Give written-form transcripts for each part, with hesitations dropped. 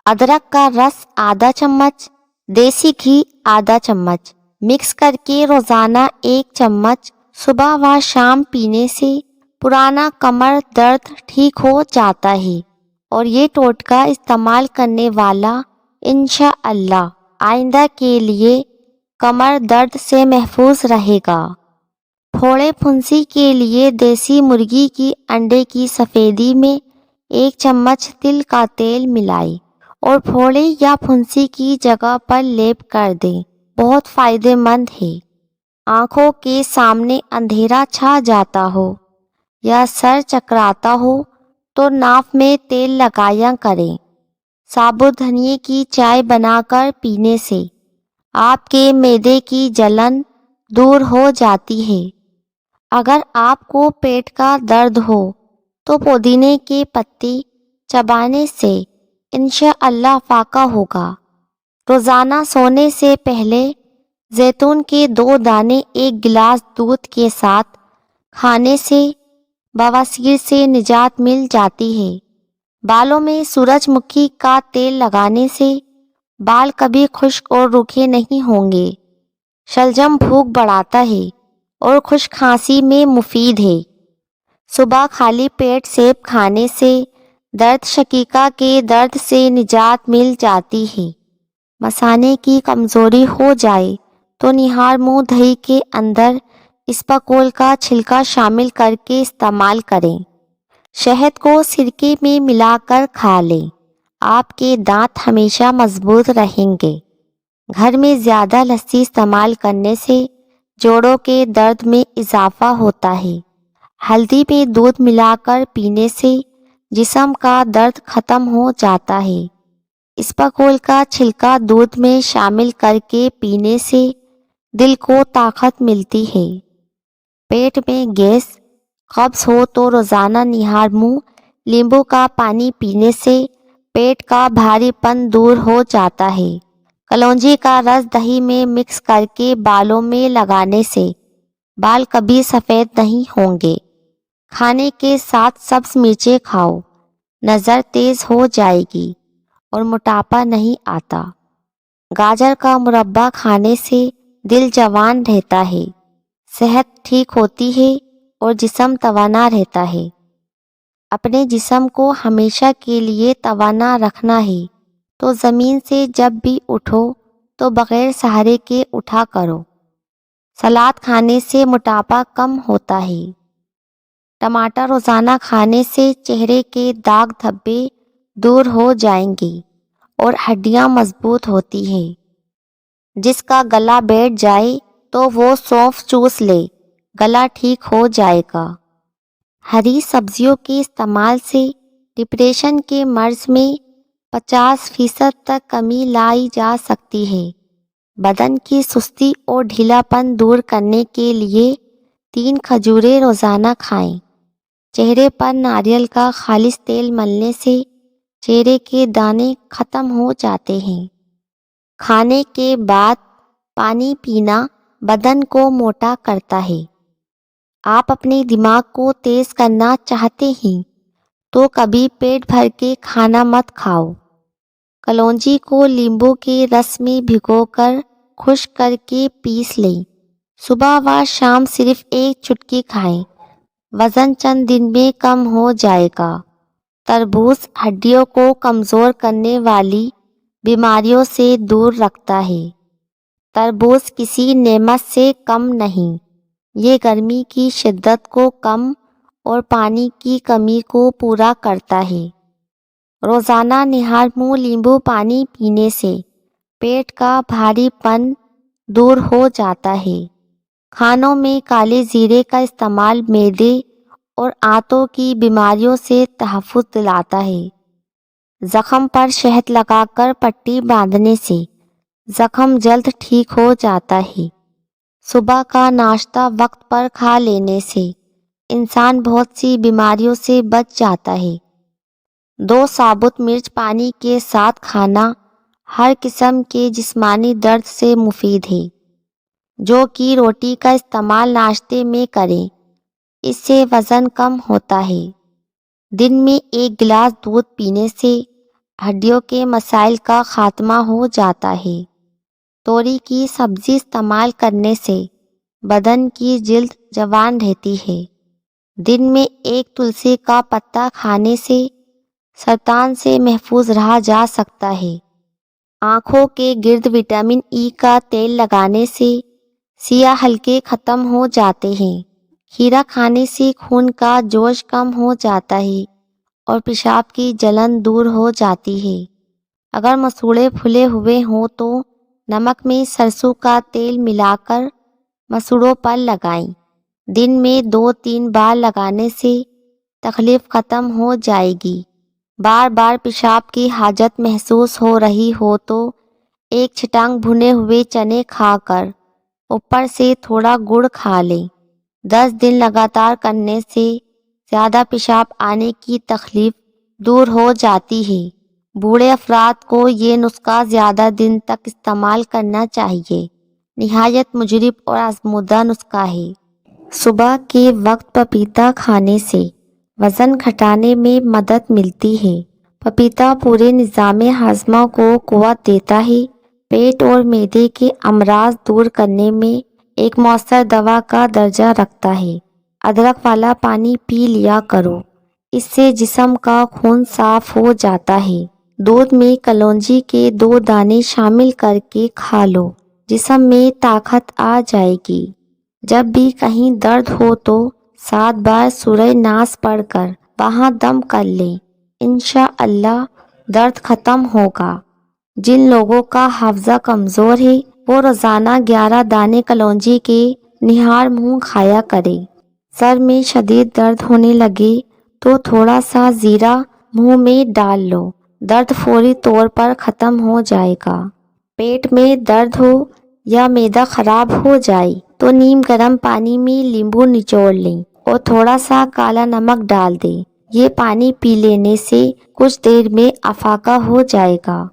अदरक का रस आधा चम्मच, देसी घी आधा चम्मच मिक्स करके रोजाना 1 चम्मच सुबह व शाम पीने से पुराना कमर दर्द ठीक हो जाता है और ये टोटका इस्तेमाल करने वाला इंशाअल्लाह आइंदा के लिए कमर दर्द से महफूज रहेगा। फोड़े फुंसी के लिए देसी मुर्गी की अंडे की सफ़ेदी में 1 चम्मच तिल का तेल मिलाएं और फोड़े या फुंसी की जगह पर लेप कर दें। बहुत फायदेमंद है। आंखों के सामने अंधेरा छा जाता हो या सर चकराता हो तो नाक में तेल लगाया करें। साबुत धनिए की चाय बनाकर पीने से आपके मैदे की जलन दूर हो जाती है। अगर आपको पेट का दर्द हो तो पुदीने के पत्ते चबाने से इंशाअल्लाह फाका होगा। रोज़ाना सोने से पहले जैतून के 2 दाने 1 गिलास दूध के साथ खाने से बवासीर से निजात मिल जाती है। बालों में सूरजमुखी का तेल लगाने से बाल कभी खुश्क और रूखे नहीं होंगे। शलजम भूख बढ़ाता है और खुश खांसी में मुफीद है। सुबह खाली पेट सेब खाने से दर्द शकीका के दर्द से निजात मिल जाती है। मसाने की कमज़ोरी हो जाए तो निहार मुंह दही के अंदर इसबगोल का छिलका शामिल करके इस्तेमाल करें। शहद को सिरके में मिलाकर खा लें। आपके दांत हमेशा मजबूत रहेंगे। घर में ज़्यादा लस्सी इस्तेमाल करने से जोड़ों के दर्द में इजाफा होता है। हल्दी में दूध मिलाकर पीने से जिस्म का दर्द ख़त्म हो जाता है। इसबगोल का छिलका दूध में शामिल करके पीने से दिल को ताकत मिलती है। पेट में गैस कब्ज हो तो रोज़ाना निहार मुंह नींबू का पानी पीने से पेट का भारीपन दूर हो जाता है। कलौंजी का रस दही में मिक्स करके बालों में लगाने से बाल कभी सफ़ेद नहीं होंगे। खाने के साथ सब्ज मिर्चें खाओ, नज़र तेज हो जाएगी और मोटापा नहीं आता। गाजर का मुरब्बा खाने से दिल जवान रहता है, सेहत ठीक होती है और जिस्म तवाना रहता है। अपने जिस्म को हमेशा के लिए तवाना रखना है तो ज़मीन से जब भी उठो तो बग़ैर सहारे के उठा करो। सलाद खाने से मोटापा कम होता है। टमाटर रोज़ाना खाने से चेहरे के दाग धब्बे दूर हो जाएंगे और हड्डियां मजबूत होती हैं। जिसका गला बैठ जाए तो वो सौंफ चूस ले, गला ठीक हो जाएगा। हरी सब्जियों के इस्तेमाल से डिप्रेशन के मर्ज में 50% तक कमी लाई जा सकती है। बदन की सुस्ती और ढीलापन दूर करने के लिए 3 खजूरें रोज़ाना खाएं। चेहरे पर नारियल का खालिस तेल मलने से चेहरे के दाने ख़त्म हो जाते हैं। खाने के बाद पानी पीना बदन को मोटा करता है। आप अपने दिमाग को तेज करना चाहते हैं तो कभी पेट भर के खाना मत खाओ। कलौंजी को नींबू के रस में भिगोकर खुश्क करके पीस लें। सुबह व शाम सिर्फ 1 चुटकी खाएं। वज़न चंद दिन में कम हो जाएगा। तरबूज हड्डियों को कमज़ोर करने वाली बीमारियों से दूर रखता है। तरबूज किसी नेमत से कम नहीं। ये गर्मी की शिद्दत को कम और पानी की कमी को पूरा करता है। रोज़ाना निहार मुंह नींबू पानी पीने से पेट का भारीपन दूर हो जाता है। खानों में काले जीरे का इस्तेमाल मैदे और आंतों की बीमारियों से तहफ़्फ़ुज़ दिलाता है। ज़ख्म पर शहद लगाकर पट्टी बांधने से ज़ख्म जल्द ठीक हो जाता है। सुबह का नाश्ता वक्त पर खा लेने से इंसान बहुत सी बीमारियों से बच जाता है। 2 साबुत मिर्च पानी के साथ खाना हर किस्म के जिस्मानी दर्द से मुफीद है। जो कि रोटी का इस्तेमाल नाश्ते में करें, इससे वज़न कम होता है। दिन में 1 गिलास दूध पीने से ہڈیوں کے مسائل کا خاتمہ ہو جاتا ہے۔ توری کی سبزی استعمال کرنے سے بدن کی جلد جوان رہتی ہے۔ دن میں ایک تلسی کا پتا کھانے سے سرطان سے محفوظ رہا جا سکتا ہے۔ آنکھوں کے گرد وٹامن ای کا تیل لگانے سے سیاہ حلقے ختم ہو جاتے ہیں۔ کھیرا کھانے سے خون کا جوش کم ہو جاتا ہے اور پیشاب کی جلن دور ہو جاتی ہے۔ اگر مسوڑھے پھولے ہوئے ہوں تو نمک میں سرسوں کا تیل ملا کر مسوڑھوں پر لگائیں۔ دن میں 2-3 بار لگانے سے تکلیف ختم ہو جائے گی۔ بار بار پیشاب کی حاجت محسوس ہو رہی ہو تو ایک چھٹانگ بھنے ہوئے چنے کھا کر اوپر سے تھوڑا گڑ کھا لیں۔ 10 دن لگاتار کرنے سے زیادہ پیشاب آنے کی تکلیف دور ہو جاتی ہے۔ بوڑھے افراد کو یہ نسخہ زیادہ دن تک استعمال کرنا چاہیے۔ نہایت مجرب اور آزمودہ نسخہ ہے۔ صبح کے وقت پپیتا کھانے سے وزن گھٹانے میں مدد ملتی ہے۔ پپیتا پورے نظام ہاضمہ کو قوت دیتا ہے۔ پیٹ اور معدے کے امراض دور کرنے میں ایک مؤثر دوا کا درجہ رکھتا ہے۔ ادرک والا پانی پی لیا کرو، اس سے جسم کا خون صاف ہو جاتا ہے۔ دودھ میں کلونجی کے 2 دانے شامل کر کے کھا لو، جسم میں طاقت آ جائے گی۔ جب بھی کہیں درد ہو تو 7 بار سورہ ناس پڑھ کر وہاں دم کر لیں، انشاءاللہ درد ختم ہوگا۔ جن لوگوں کا حافظہ کمزور ہے وہ روزانہ 11 دانے کلونجی کے نہار منہ کھایا کریں۔ سر میں شدید درد ہونے لگے تو تھوڑا سا زیرہ منہ میں ڈال لو، درد فوری طور پر ختم ہو جائے گا۔ پیٹ میں درد ہو یا معدہ خراب ہو جائے تو نیم گرم پانی میں لیمبو نچوڑ لیں اور تھوڑا سا کالا نمک ڈال دیں۔ یہ پانی پی لینے سے کچھ دیر میں افاقہ ہو جائے گا۔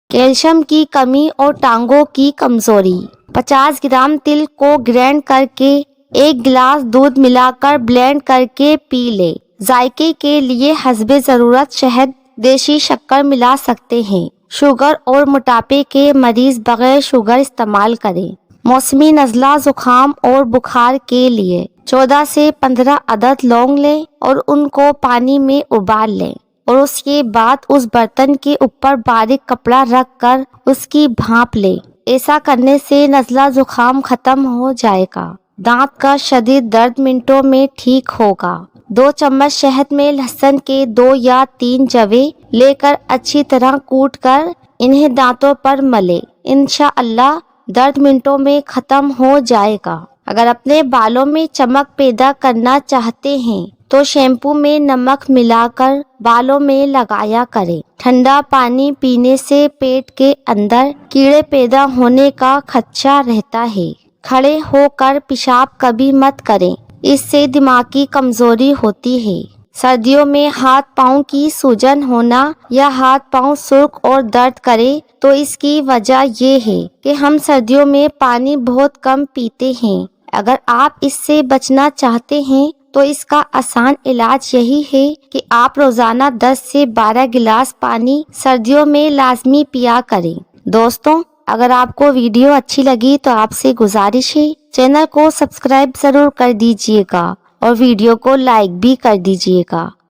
کیلشیم کی کمی اور ٹانگوں کی کمزوری۔ 50 گرام تل کو گرینڈ کر کے 1 گلاس دودھ ملا کر بلینڈ کر کے پی لیں۔ ذائقے کے لیے حسب ضرورت شہد، دیسی شکر ملا سکتے ہیں۔ شوگر اور موٹاپے کے مریض بغیر شوگر استعمال کریں۔ موسمی نزلہ، زکام اور بخار کے لیے 14 سے 15 عدد لونگ لیں اور ان کو پانی میں ابال لیں اور اس کے بعد اس برتن کے اوپر باریک کپڑا رکھ کر اس کی بھاپ لیں۔ ایسا کرنے سے نزلہ زکام ختم ہو جائے گا۔ دانت کا شدید درد منٹوں میں ٹھیک ہوگا۔ 2 چمچ شہد میں لہسن کے 2 یا 3 جویں لے کر اچھی طرح کوٹ کر انہیں دانتوں پر ملیں، انشاءاللہ درد منٹوں میں ختم ہو جائے گا۔ اگر اپنے بالوں میں چمک پیدا کرنا چاہتے ہیں تو شیمپو میں نمک ملا کر بالوں میں لگایا کریں۔ ٹھنڈا پانی پینے سے پیٹ کے اندر کیڑے پیدا ہونے کا خدشہ رہتا ہے۔ کھڑے ہو کر پیشاب کبھی مت کریں، اس سے دماغ کی کمزوری ہوتی ہے۔ سردیوں میں ہاتھ پاؤں کی سوجن ہونا یا ہاتھ پاؤں سرخ اور درد کرے تو اس کی وجہ یہ ہے کہ ہم سردیوں میں پانی بہت کم پیتے ہیں۔ اگر آپ اس سے بچنا چاہتے ہیں تو اس کا آسان علاج یہی ہے کہ آپ روزانہ 10 سے 12 گلاس پانی سردیوں میں لازمی پیا کریں۔ دوستوں، اگر آپ کو ویڈیو اچھی لگی تو آپ سے گزارش ہے چینل کو سبسکرائب ضرور کر دیجیے گا اور ویڈیو کو لائک بھی کر دیجیے گا۔